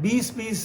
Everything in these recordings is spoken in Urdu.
20-20,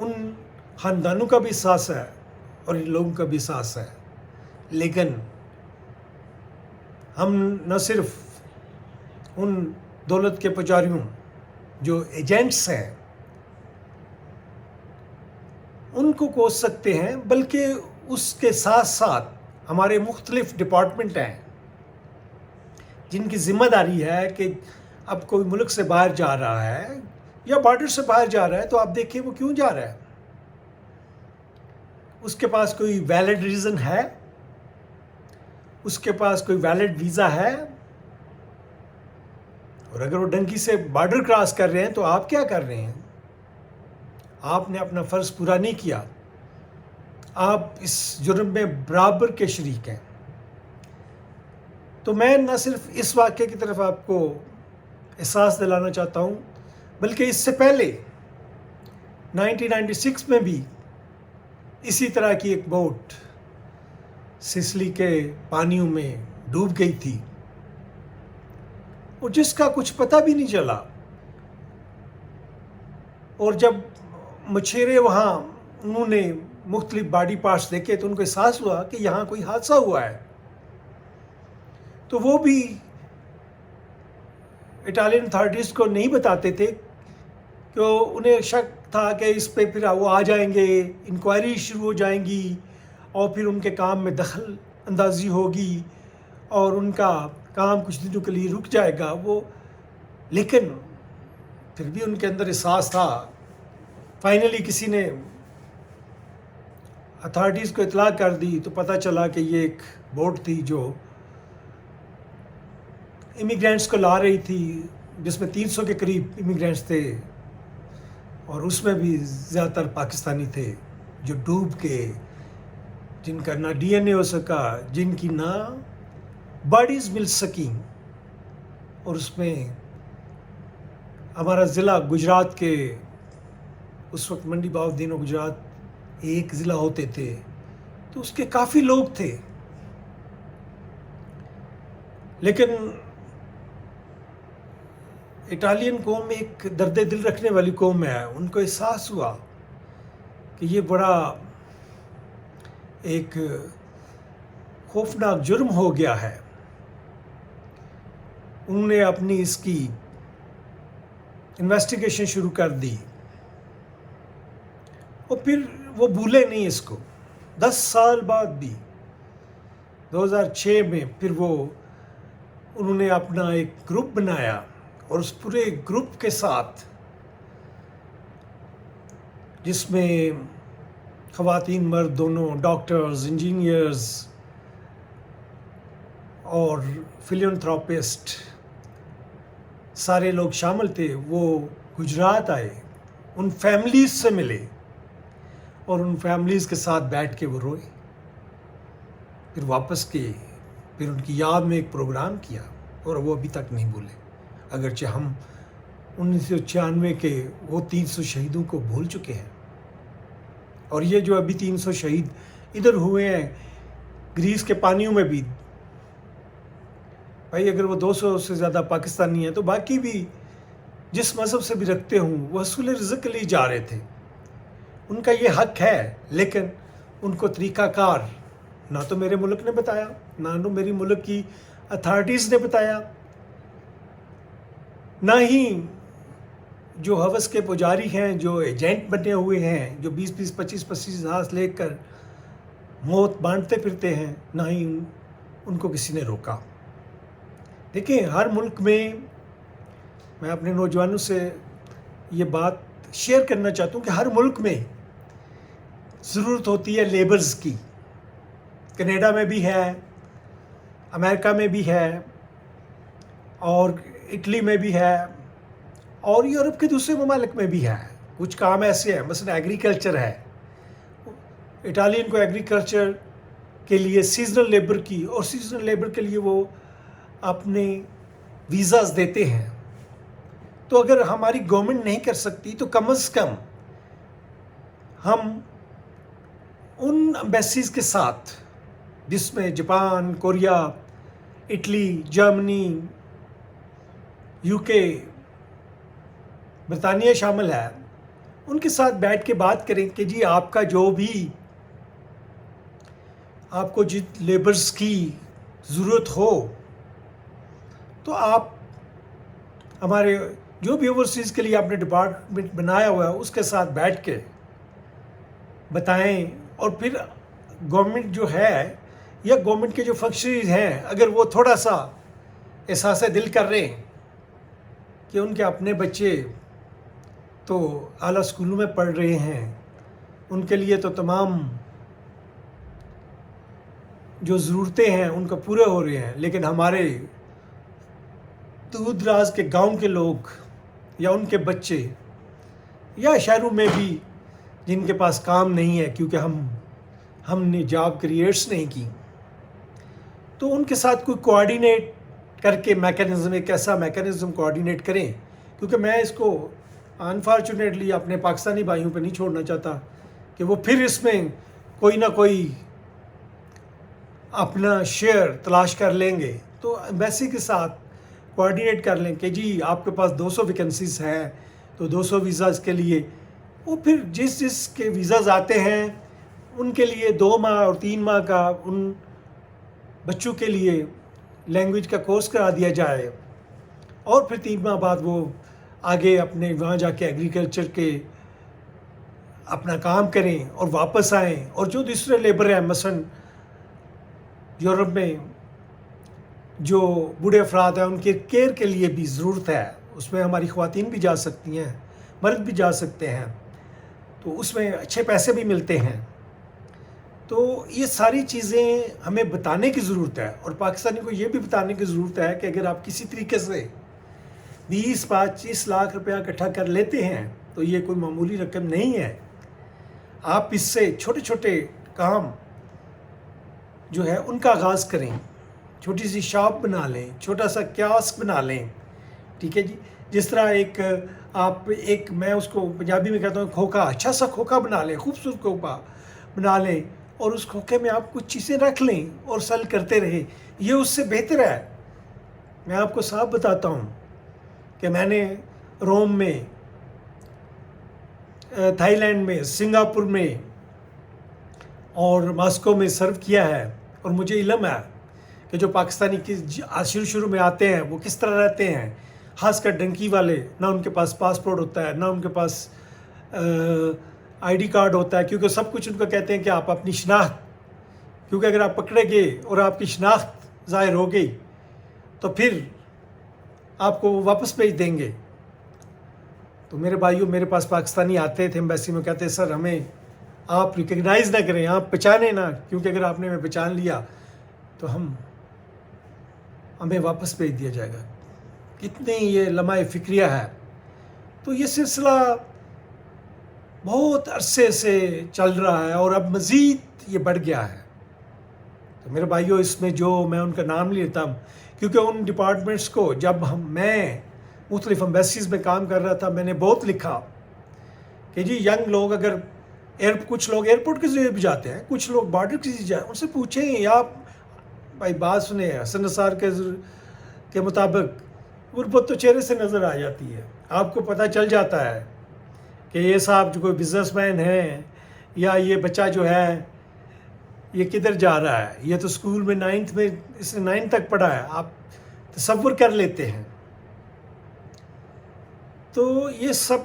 ان خاندانوں کا بھی احساس ہے اور ان لوگوں کا بھی احساس ہے، لیکن ہم نہ صرف ان دولت کے پجاریوں جو ایجنٹس ہیں ان کو کوس سکتے ہیں، بلکہ اس کے ساتھ ساتھ ہمارے مختلف ڈپارٹمنٹ ہیں جن کی ذمہ داری ہے کہ اب کوئی ملک سے باہر جا رہا ہے یا بارڈر سے باہر جا رہا ہے تو آپ دیکھیں وہ کیوں جا رہا ہے، اس کے پاس کوئی ویلڈ ریزن ہے، اس کے پاس کوئی ویلڈ ویزا ہے، اور اگر وہ ڈنکی سے بارڈر کراس کر رہے ہیں تو آپ کیا کر رہے ہیں؟ آپ نے اپنا فرض پورا نہیں کیا، آپ اس جرم میں برابر کے شریک ہیں۔ تو میں نہ صرف اس واقعے کی طرف آپ کو احساس دلانا چاہتا ہوں، بلکہ اس سے پہلے 1996 میں بھی اسی طرح کی ایک بوٹ سسلی کے پانیوں میں ڈوب گئی تھی اور جس کا کچھ پتہ بھی نہیں چلا، اور جب مچھیرے وہاں انہوں نے مختلف باڈی پارٹس دیکھے تو ان کو احساس ہوا کہ یہاں کوئی حادثہ ہوا ہے، تو وہ بھی اٹالین اتھارٹیز کو نہیں بتاتے تھے کہ انہیں شک تھا کہ اس پہ پھر وہ آ جائیں گے، انکوائری شروع ہو جائیں گی اور پھر ان کے کام میں دخل اندازی ہوگی اور ان کا کام کچھ دنوں کے لیے رک جائے گا وہ، لیکن پھر بھی ان کے اندر احساس تھا۔ فائنلی کسی نے اتھارٹیز کو اطلاع کر دی تو پتہ چلا کہ یہ ایک بوٹ تھی جو امیگرینٹس کو لا رہی تھی، جس میں 300 کے قریب امیگرینٹس تھے اور اس میں بھی زیادہ تر پاکستانی تھے جو ڈوب کے، جن کا نہ ڈی این اے ہو سکا، جن کی نہ باڈیز مل سکیں، اور اس میں ہمارا ضلع گجرات کے اس وقت منڈی باؤدین و گجرات ایک ضلع ہوتے تھے تو اس کے کافی لوگ تھے، لیکن اٹالین قوم ایک درد دل رکھنے والی قوم ہے، ان کو احساس ہوا کہ یہ بڑا ایک خوفناک جرم ہو گیا ہے۔ انہوں نے اپنی اس کی انویسٹیگیشن شروع کر دی اور پھر وہ بھولے نہیں اس کو، 10 سال بعد بھی 2006 میں پھر انہوں نے اپنا ایک گروپ بنایا اور اس پورے گروپ کے ساتھ، جس میں خواتین مرد دونوں، ڈاکٹرز، انجینئرز اور فلینتھراپسٹ سارے لوگ شامل تھے، وہ گجرات آئے، ان فیملیز سے ملے اور ان فیملیز کے ساتھ بیٹھ کے وہ روئے، پھر واپس گئے، پھر ان کی یاد میں ایک پروگرام کیا اور وہ ابھی تک نہیں بھولے، اگرچہ ہم 1996 کے وہ 300 شہیدوں کو بھول چکے ہیں، اور یہ جو ابھی 300 شہید ادھر ہوئے ہیں گریس کے پانیوں میں بھی، بھائی اگر وہ 200 سے زیادہ پاکستانی ہیں تو باقی بھی جس مذہب سے بھی رکھتے ہوں وہ حصول رزق کے لیے جا رہے تھے، ان کا یہ حق ہے، لیکن ان کو طریقہ کار نہ تو میرے ملک نے بتایا، نہ میری ملک کی اتھارٹیز نے بتایا، نہ ہی جو ہوس کے پجاری ہیں، جو ایجنٹ بنے ہوئے ہیں، جو 20-20 25-25 ہزار لے کر موت بانٹتے پھرتے ہیں، نہ ہی ان کو کسی نے روکا۔ دیکھیں، ہر ملک میں اپنے نوجوانوں سے یہ بات شیئر کرنا چاہتا ہوں کہ ہر ملک میں ضرورت ہوتی ہے لیبرز کی، کینیڈا میں بھی ہے، امریکہ میں بھی ہے، اور اٹلی میں بھی ہے، اور یورپ کے دوسرے ممالک میں بھی ہے۔ کچھ کام ایسے ہیں، مثلا ایگریکلچر ہے، اٹالین کو ایگریکلچر کے لیے سیزنل لیبر کی، اور سیزنل لیبر کے لیے وہ اپنے ویزاز دیتے ہیں، تو اگر ہماری گورنمنٹ نہیں کر سکتی تو کم از کم ہم ان ایمبیسیز کے ساتھ، جس میں Japan, Korea, Italy, Germany, you کے، برطانیہ شامل ہے، ان کے ساتھ بیٹھ کے بات کریں کہ جی آپ کا جو بھی آپ کو جت لیبرز کی ضرورت ہو تو آپ ہمارے جو بھی اوورسیز کے لیے آپ نے ڈپارٹمنٹ بنایا ہوا ہے اس کے ساتھ بیٹھ کے بتائیں. اور پھر گورنمنٹ جو ہے یا گورنمنٹ کے جو فنکشنریز ہیں اگر وہ تھوڑا سا احساس دل کر رہے ہیں کہ ان کے اپنے بچے تو اعلیٰ اسکولوں میں پڑھ رہے ہیں، ان کے لیے تو تمام جو ضرورتیں ہیں ان کو پورے ہو رہے ہیں، لیکن ہمارے دور دراز کے گاؤں کے لوگ یا ان کے بچے یا شہروں میں بھی جن کے پاس کام نہیں ہے کیونکہ ہم نے جاب کریٹس نہیں کی، تو ان کے ساتھ کوئی کوآرڈینیٹ کر کے میکینزم، ایک ایسا میکینزم کوآرڈینیٹ کریں. کیونکہ میں اس کو انفارچونیٹلی اپنے پاکستانی بھائیوں پہ نہیں چھوڑنا چاہتا کہ وہ پھر اس میں کوئی نہ کوئی اپنا شیئر تلاش کر لیں گے. تو ایمبیسی کے ساتھ کوآرڈینیٹ کر لیں کہ جی آپ کے پاس 200 ویکنسیز ہیں تو 200 ویزاز کے لیے وہ پھر جس کے ویزاز آتے ہیں ان کے لیے 2 ماہ اور 3 ماہ کا ان بچوں کے لیے لینگویج کا کورس کرا دیا جائے، اور پھر 3 ماہ بعد وہ آگے اپنے وہاں جا کے ایگریکلچر کے اپنا کام کریں اور واپس آئیں. اور جو دوسرے لیبر ہیں مثلا یورپ میں جو بوڑھے افراد ہیں ان کے کیئر کے لیے بھی ضرورت ہے، اس میں ہماری خواتین بھی جا سکتی ہیں، مرد بھی جا سکتے ہیں، تو اس میں اچھے پیسے بھی ملتے ہیں. تو یہ ساری چیزیں ہمیں بتانے کی ضرورت ہے، اور پاکستانی کو یہ بھی بتانے کی ضرورت ہے کہ اگر آپ کسی طریقے سے 20-25 لاکھ روپیہ اکٹھا کر لیتے ہیں تو یہ کوئی معمولی رقم نہیں ہے. آپ اس سے چھوٹے چھوٹے کام جو ہے ان کا آغاز کریں، چھوٹی سی شاپ بنا لیں، چھوٹا سا کیاسک بنا لیں، ٹھیک ہے جی. جس طرح میں اس کو پنجابی میں کہتا ہوں کھوکھا، اچھا سا کھوکھا بنا لیں، خوبصورت کھوکھا بنا لیں، اور اس کھوکھے میں آپ کچھ چیزیں رکھ لیں اور سیل کرتے رہیں. یہ اس سے بہتر ہے. میں آپ کو صاف بتاتا ہوں کہ میں نے روم میں، تھائی لینڈ میں، سنگاپور میں اور ماسکو میں سرو کیا ہے، اور مجھے علم ہے کہ جو پاکستانی شروع میں آتے ہیں وہ کس طرح رہتے ہیں. خاص کر ڈنکی والے، نہ ان کے پاس پاسپورٹ ہوتا ہے، نہ ان کے پاس آئی ڈی کارڈ ہوتا ہے، کیونکہ سب کچھ ان کو کہتے ہیں کہ آپ اپنی شناخت، کیونکہ اگر آپ پکڑے گئے اور آپ کی شناخت ظاہر ہو گئی تو پھر آپ کو وہ واپس بھیج دیں گے. تو میرے بھائیوں، میرے پاس پاکستانی آتے تھے ایمبیسی میں، کہتے سر ہمیں آپ ریکگنائز نہ کریں، آپ پہچانیں نہ، کیونکہ اگر آپ نے ہمیں پہچان لیا تو ہمیں واپس بھیج دیا جائے گا. کتنی یہ لمحہ فکریہ ہے. تو یہ سلسلہ بہت عرصے سے چل رہا ہے اور اب مزید یہ بڑھ گیا ہے. تو میرے بھائیوں، اس میں جو میں ان کا نام لیتا ہوں کیونکہ ان ڈپارٹمنٹس کو جب میں مختلف ایمبیسیز میں کام کر رہا تھا میں نے بہت لکھا کہ جی ینگ لوگ اگر کچھ لوگ ایئرپورٹ کے ذریعے بھی جاتے ہیں، کچھ لوگ بارڈر کے ذریعے جائیں، ان سے پوچھیں یا بھائی بات سنیں، حسن نثار کے مطابق غربت تو چہرے سے نظر آ جاتی ہے. آپ کو پتہ چل جاتا ہے کہ یہ صاحب جو کوئی بزنس مین ہے یا یہ بچہ جو ہے یہ کدھر جا رہا ہے. یہ تو اسکول میں 9th میں اس نے 9 تک پڑھا ہے، آپ تصور کر لیتے ہیں. تو یہ سب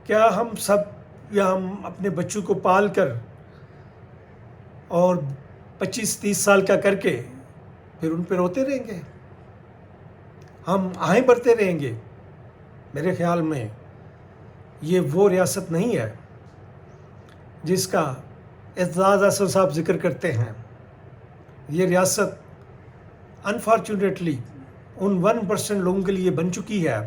کیا ہم اپنے بچوں کو پال کر اور 25-30 سال کا کر کے پھر ان پہ روتے رہیں گے، ہم آہیں بھرتے رہیں گے؟ میرے خیال میں یہ وہ ریاست نہیں ہے جس کا اعزاز احسن صاحب ذکر کرتے ہیں. یہ ریاست انفارچونیٹلی ان 1% لوگوں کے لیے بن چکی ہے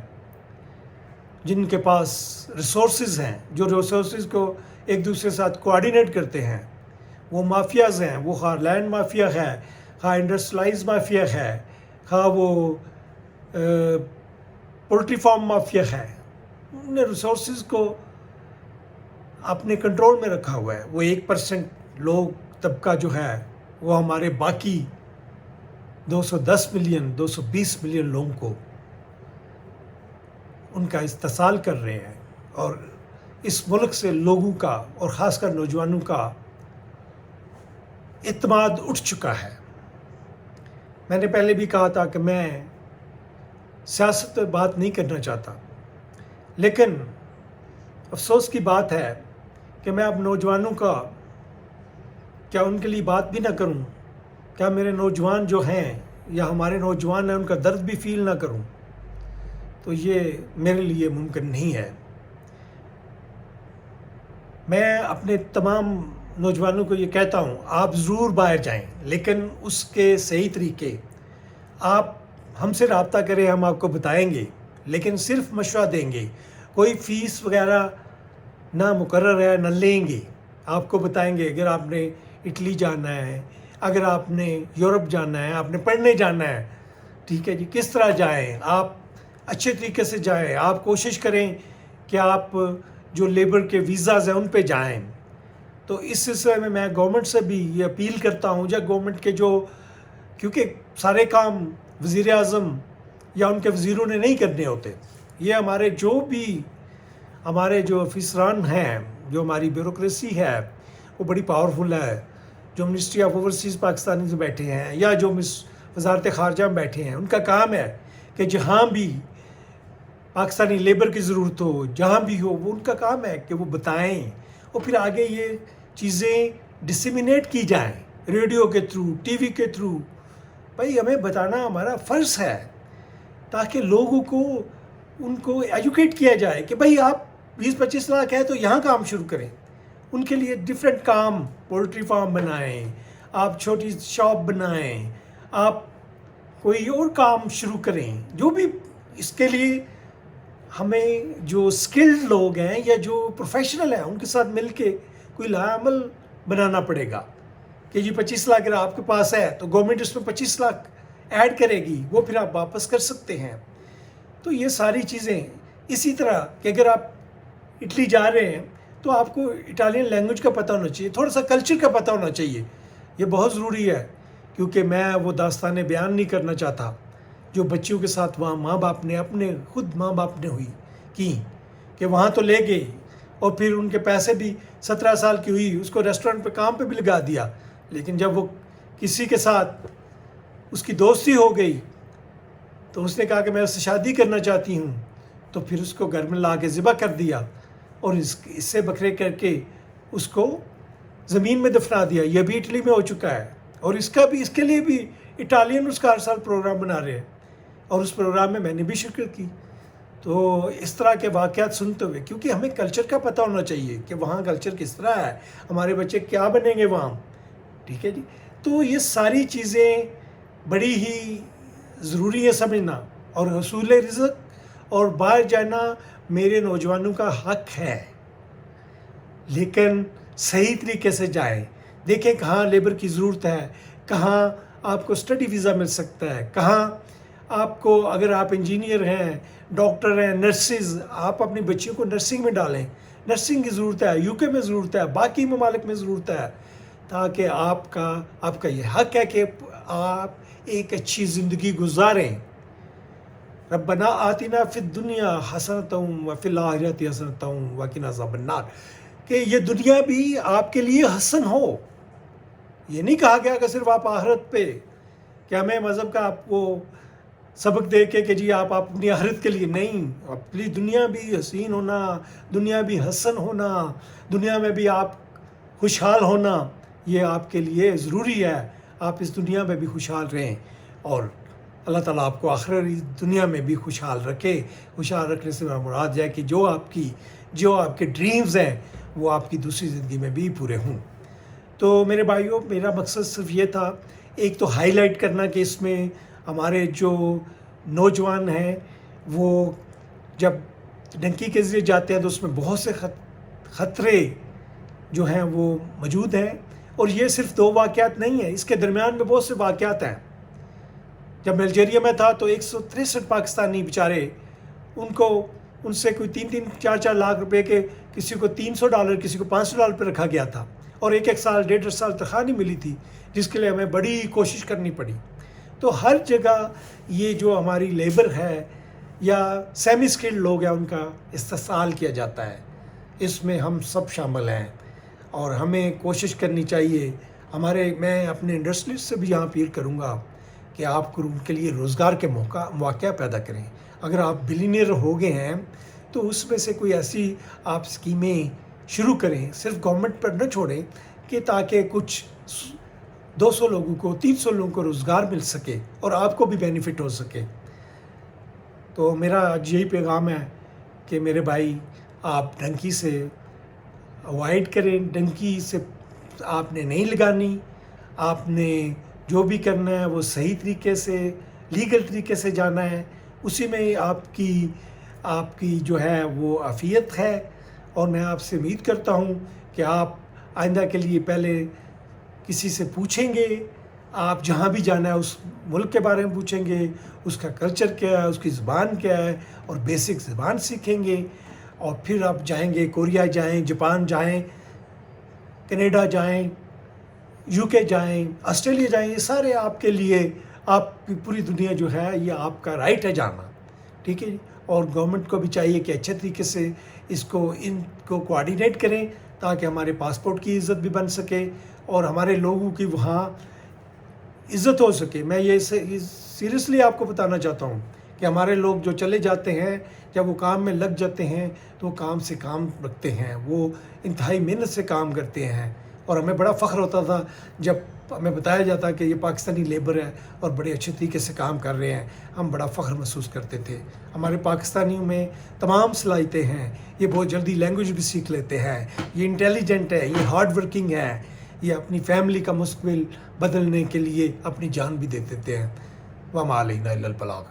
جن کے پاس ریسورسز ہیں، جو ریسورسز کو ایک دوسرے کے ساتھ کوآرڈینیٹ کرتے ہیں. وہ مافیاز ہیں، وہ خواہ لینڈ مافیا ہے، خواہ انڈسٹریلائز مافیا ہے، خواہ وہ پولٹری فارم مافیا ہے. انہوں نے ریسورسز کو اپنے کنٹرول میں رکھا ہوا ہے. وہ 1% لوگ طبقہ جو ہے وہ ہمارے باقی 210 ملین 220 ملین لوگوں کو ان کا استحصال کر رہے ہیں. اور اس ملک سے لوگوں کا اور خاص کر نوجوانوں کا اعتماد اٹھ چکا ہے۔ میں نے پہلے بھی کہا تھا کہ میں سیاست پہ بات نہیں کرنا چاہتا، لیکن افسوس کی بات ہے کہ میں اب نوجوانوں کا کیا ان کے لیے بات بھی نہ کروں، کیا میرے نوجوان جو ہیں یا ہمارے نوجوان ہیں ان کا درد بھی فیل نہ کروں، تو یہ میرے لیے ممکن نہیں ہے۔ میں اپنے تمام نوجوانوں کو یہ کہتا ہوں، آپ ضرور باہر جائیں، لیکن اس کے صحیح طریقے، آپ ہم سے رابطہ کریں، ہم آپ کو بتائیں گے، لیکن صرف مشورہ دیں گے، کوئی فیس وغیرہ نہ مقرر ہے، نہ لیں گے۔ آپ کو بتائیں گے اگر آپ نے اٹلی جانا ہے، اگر آپ نے یورپ جانا ہے، آپ نے پڑھنے جانا ہے، ٹھیک ہے جی، کس طرح جائیں، آپ اچھے طریقے سے جائیں، آپ کوشش کریں کہ آپ جو لیبر کے ویزاز ہیں ان پہ جائیں۔ تو اس سلسلے میں گورنمنٹ سے بھی یہ اپیل کرتا ہوں، یا گورنمنٹ کے کیونکہ سارے کام وزیر اعظم یا ان کے وزیروں نے نہیں کرنے ہوتے، یہ ہمارے جو افسران ہیں، جو ہماری بیوروکریسی ہے وہ بڑی پاورفل ہے، جو منسٹری آف اوورسیز پاکستانی سے بیٹھے ہیں یا جو وزارت خارجہ میں بیٹھے ہیں، ان کا کام ہے کہ جہاں بھی پاکستانی لیبر کی ضرورت ہو، جہاں بھی ہو، وہ ان کا کام ہے کہ وہ بتائیں، اور پھر آگے یہ چیزیں ڈسیمینیٹ کی جائیں، ریڈیو کے تھرو، ٹی وی کے تھرو۔ بھائی ہمیں بتانا ہمارا فرض ہے، تاکہ لوگوں کو ان کو ایجوکیٹ کیا جائے کہ بھائی آپ 20-25 لاکھ ہے تو یہاں کام شروع کریں۔ ان کے لیے ڈیفرنٹ کام، پولٹری فارم بنائیں، آپ چھوٹی شاپ بنائیں، آپ کوئی اور کام شروع کریں، جو بھی اس کے لیے ہمیں جو اسکلڈ لوگ ہیں یا جو پروفیشنل ہیں ان کے ساتھ مل کے کوئی لایا عمل بنانا پڑے گا کہ جی 25 لاکھ اگر آپ کے پاس ہے تو گورنمنٹ اس میں 25 لاکھ ایڈ کرے گی، وہ پھر آپ واپس کر سکتے ہیں۔ تو یہ ساری چیزیں، اسی طرح کہ اگر آپ اٹلی جا رہے ہیں تو آپ کو اٹالین لینگویج کا پتہ ہونا چاہیے، تھوڑا سا کلچر کا پتہ ہونا چاہیے، یہ بہت ضروری ہے، کیونکہ میں وہ داستانیں بیان نہیں کرنا چاہتا جو بچیوں کے ساتھ وہاں ماں باپ نے خود ماں باپ نے ہوئی کی، کہ وہاں تو لے گئی اور پھر ان کے پیسے بھی 17 سال کی ہوئی، اس کو ریسٹورنٹ پہ کام پہ بھی لگا دیا، لیکن جب وہ کسی کے ساتھ اس کی دوستی ہو گئی تو اس نے کہا کہ میں اس سے شادی کرنا چاہتی ہوں، تو پھر اس کو گھر میں لا کے ذبح کر دیا اور اس سے بکرے کر کے اس کو زمین میں دفنا دیا۔ یہ بھی اٹلی میں ہو چکا ہے، اور اس کے لیے بھی اٹالین اس کا ہر سال پروگرام بنا رہے ہیں، اور اس پروگرام میں نے بھی شرکت کی۔ تو اس طرح کے واقعات سنتے ہوئے، کیونکہ ہمیں کلچر کا پتہ ہونا چاہیے کہ وہاں کلچر کس طرح ہے، ہمارے بچے کیا بنیں گے وہاں، ٹھیک ہے جی۔ تو یہ ساری چیزیں بڑی ہی ضروری ہے سمجھنا، اور حصول رزق اور باہر جانا میرے نوجوانوں کا حق ہے، لیکن صحیح طریقے سے جائیں، دیکھیں کہاں لیبر کی ضرورت ہے، کہاں آپ کو اسٹڈی ویزا مل سکتا ہے، کہاں آپ کو، اگر آپ انجینئر ہیں، ڈاکٹر ہیں، نرسز، آپ اپنی بچیوں کو نرسنگ میں ڈالیں، نرسنگ کی ضرورت ہے، یو کے میں ضرورت ہے، باقی ممالک میں ضرورت ہے، تاکہ آپ کا یہ حق ہے کہ آپ ایک اچھی زندگی گزاریں۔ ربنا آتنا فی الدنیا حسنۃ وفی الآخرۃ حسنۃ وقنا عذاب النار، کہ یہ دنیا بھی آپ کے لیے حسن ہو۔ یہ نہیں کہا گیا کہ صرف آپ آخرت پہ، کہ ہمیں مذہب کا آپ کو سبق دے کے کہ جی آپ اپنی آخرت کے لیے نہیں، اپنی دنیا بھی حسین ہونا، دنیا بھی حسن ہونا، دنیا میں بھی آپ خوشحال ہونا، یہ آپ کے لیے ضروری ہے۔ آپ اس دنیا میں بھی خوشحال رہیں، اور اللہ تعالیٰ آپ کو آخری دنیا میں بھی خوشحال رکھے۔ خوشحال رکھنے سے مراد ہے کہ جو آپ کے ڈریمز ہیں وہ آپ کی دوسری زندگی میں بھی پورے ہوں۔ تو میرے بھائیوں، میرا مقصد صرف یہ تھا، ایک تو ہائی لائٹ کرنا کہ اس میں ہمارے جو نوجوان ہیں وہ جب ڈنکی کے ذریعے جاتے ہیں تو اس میں بہت سے خطرے جو ہیں وہ موجود ہیں، اور یہ صرف 2 واقعات نہیں ہیں، اس کے درمیان میں بہت سے واقعات ہیں۔ جب میں الجیریا میں تھا تو 163 پاکستانی بیچارے، ان سے کوئی 3-4 لاکھ روپے کے، کسی کو $300 کسی کو $500 پہ رکھا گیا تھا، اور 1 سال 1.5 سال تنخواہ نہیں ملی تھی، جس کے لیے ہمیں بڑی کوشش کرنی پڑی۔ تو ہر جگہ یہ جو ہماری لیبر ہے یا سیمی اسکلڈ لوگ ہیں ان کا استحصال کیا جاتا ہے، اس میں ہم سب شامل ہیں اور ہمیں کوشش کرنی چاہیے. میں اپنے انڈسٹریز سے بھی یہاں اپیل کروں گا کہ آپ ان کے لیے روزگار کے مواقع پیدا کریں. اگر آپ بلینئر ہو گئے ہیں تو اس میں سے کوئی ایسی آپ اسکیمیں شروع کریں, صرف گورنمنٹ پر نہ چھوڑیں, کہ تاکہ کچھ 200 لوگوں کو 300 لوگوں کو روزگار مل سکے اور آپ کو بھی بینیفٹ ہو سکے. تو میرا آج یہی پیغام ہے کہ میرے بھائی, آپ ڈنکی سے اوائڈ کریں. ڈنکی سے آپ نے نہیں لگانی. آپ نے جو بھی کرنا ہے وہ صحیح طریقے سے, لیگل طریقے سے جانا ہے. اسی میں آپ کی جو ہے وہ عافیت ہے. اور میں آپ سے امید کرتا ہوں کہ آپ آئندہ کے لیے پہلے کسی سے پوچھیں گے. آپ جہاں بھی جانا ہے اس ملک کے بارے میں پوچھیں گے, اس کا کلچر کیا ہے, اس کی زبان کیا ہے, اور بیسک زبان سیکھیں گے. اور پھر آپ جائیں گے, کوریا جائیں, جاپان جائیں, کینیڈا جائیں, یو کے جائیں, آسٹریلیا جائیں. یہ سارے آپ کے لیے, آپ کی پوری دنیا جو ہے یہ آپ کا رائٹ ہے جانا. ٹھیک ہے جی. اور گورنمنٹ کو بھی چاہیے کہ اچھے طریقے سے ان کو کوآرڈینیٹ کریں تاکہ ہمارے پاسپورٹ کی عزت بھی بن سکے اور ہمارے لوگوں کی وہاں عزت ہو سکے. میں یہ سیریسلی آپ کو بتانا چاہتا ہوں کہ ہمارے لوگ جو چلے جاتے ہیں, جب وہ کام میں لگ جاتے ہیں تو وہ کام سے کام رکھتے ہیں, وہ انتہائی محنت سے کام کرتے ہیں. اور ہمیں بڑا فخر ہوتا تھا جب ہمیں بتایا جاتا کہ یہ پاکستانی لیبر ہے اور بڑے اچھے طریقے سے کام کر رہے ہیں. ہم بڑا فخر محسوس کرتے تھے. ہمارے پاکستانیوں میں تمام صلاحیتیں ہیں. یہ بہت جلدی لینگویج بھی سیکھ لیتے ہیں, یہ انٹیلیجنٹ ہے, یہ ہارڈ ورکنگ ہے, یہ اپنی فیملی کا مستقبل بدلنے کے لیے اپنی جان بھی دے دیتے ہیں. وما علینا الا البلاغ.